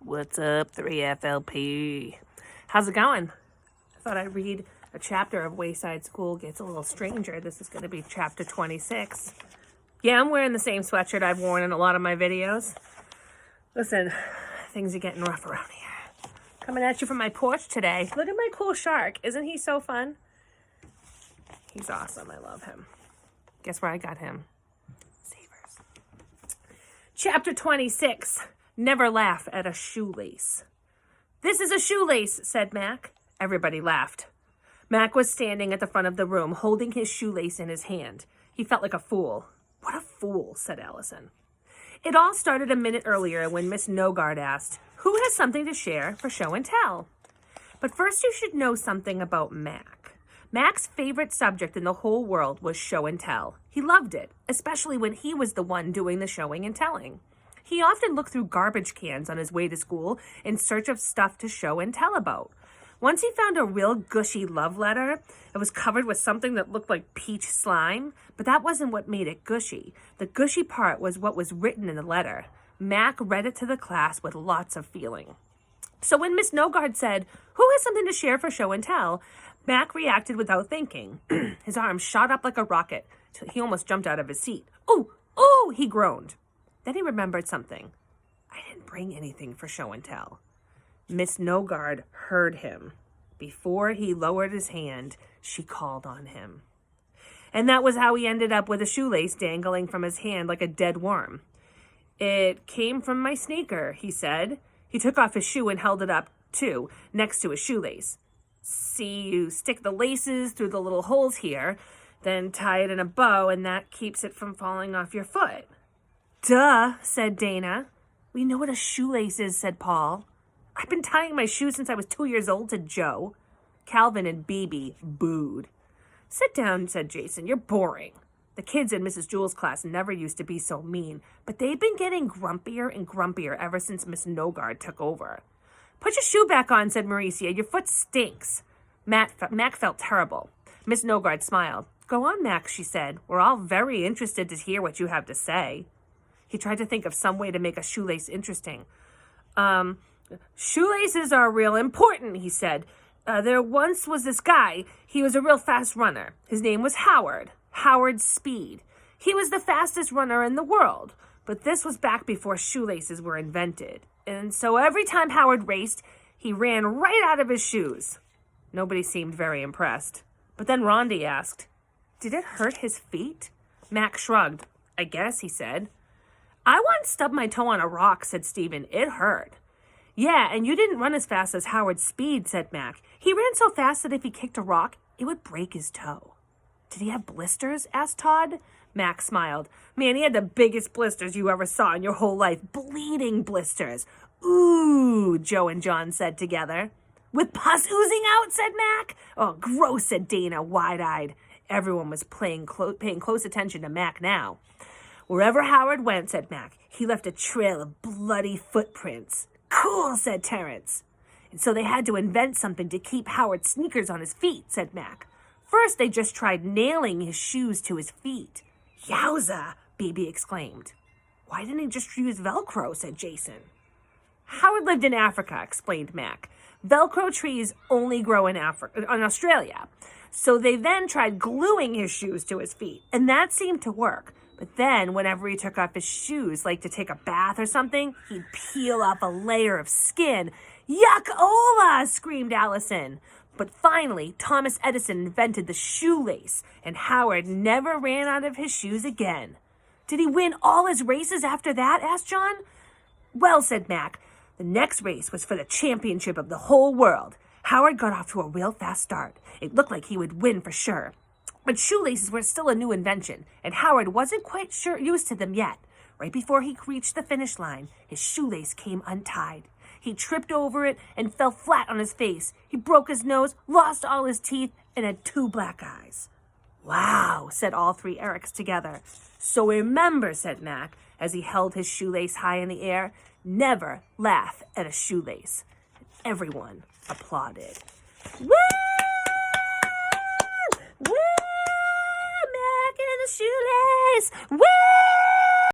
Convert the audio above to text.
What's up, 3FLP? How's it going? I thought I'd read a chapter of Wayside School Gets a Little Stranger. This is going to be chapter 26. Yeah, I'm wearing the same sweatshirt I've worn in a lot of my videos. Listen, things are getting rough around here. Coming at you from my porch today. Look at my cool shark. Isn't he so fun? He's awesome. I love him. Guess where I got him? Savers. Chapter 26. Never laugh at a shoelace. This is a shoelace, said Mac. Everybody laughed. Mac was standing at the front of the room, holding his shoelace in his hand. He felt like a fool. What a fool, said Allison. It all started a minute earlier when Miss Nogard asked, who has something to share for show and tell? But first you should know something about Mac. Mac's favorite subject in the whole world was show and tell. He loved it, especially when he was the one doing the showing and telling. He often looked through garbage cans on his way to school in search of stuff to show and tell about. Once he found a real gushy love letter. It was covered with something that looked like peach slime, but that wasn't what made it gushy. The gushy part was what was written in the letter. Mac read it to the class with lots of feeling. So when Miss Nogard said, who has something to share for show and tell, Mac reacted without thinking. His arm shot up like a rocket till he almost jumped out of his seat. "Ooh, ooh," he groaned. Then he remembered something. I didn't bring anything for show and tell. Miss Nogard heard him. Before he lowered his hand, she called on him. And that was how he ended up with a shoelace dangling from his hand like a dead worm. It came from my sneaker, he said. He took off his shoe and held it up, too, next to his shoelace. See, you stick the laces through the little holes here, then tie it in a bow, and that keeps it from falling off your foot. Duh, said Dana. We know what a shoelace is, said Paul. I've been tying my shoes since I was 2 years old, said Joe. Calvin and Bebe booed. Sit down, said Jason. You're boring. The kids in Mrs. Jewell's class never used to be so mean, but they've been getting grumpier and grumpier ever since Miss Nogard took over. Put your shoe back on, said Mauricia. Your foot stinks. Mac felt terrible. Miss Nogard smiled. Go on, Mac, she said. We're all very interested to hear what you have to say. He tried to think of some way to make a shoelace interesting. Shoelaces are real important, he said. There once was this guy. He was a real fast runner. His name was Howard. Howard Speed. He was the fastest runner in the world. But this was back before shoelaces were invented. And so every time Howard raced, he ran right out of his shoes. Nobody seemed very impressed. But then Rondi asked, did it hurt his feet? Mac shrugged. I guess, he said. I once stubbed my toe on a rock, said Stephen. It hurt. Yeah, and you didn't run as fast as Howard Speed, said Mac. He ran so fast that if he kicked a rock, it would break his toe. Did he have blisters? Asked Todd. Mac smiled. Man, he had the biggest blisters you ever saw in your whole life. Bleeding blisters. Ooh, Joe and John said together. With pus oozing out, said Mac. Oh, gross, said Dana, wide-eyed. Everyone was paying close attention to Mac now. Wherever Howard went, said Mac, he left a trail of bloody footprints. Cool, said Terrence. And so they had to invent something to keep Howard's sneakers on his feet, said Mac. First, they just tried nailing his shoes to his feet. Yowza, Bebe exclaimed. Why didn't he just use Velcro, said Jason. Howard lived in Africa, explained Mac. Velcro trees only grow in Australia. So they then tried gluing his shoes to his feet, and that seemed to work. But then, whenever he took off his shoes, like to take a bath or something, he'd peel off a layer of skin. Yuck-ola, screamed Allison. But finally, Thomas Edison invented the shoelace, and Howard never ran out of his shoes again. Did he win all his races after that? Asked John. Well, said Mac, the next race was for the championship of the whole world. Howard got off to a real fast start. It looked like he would win for sure. But shoelaces were still a new invention, and Howard wasn't quite used to them yet. Right before he reached the finish line, his shoelace came untied. He tripped over it and fell flat on his face. He broke his nose, lost all his teeth, and had 2 black eyes. Wow, said all 3 Erics together. So remember, said Mac, as he held his shoelace high in the air, never laugh at a shoelace. Everyone applauded. Woo! Woo! Mac and the shoelace! Woo!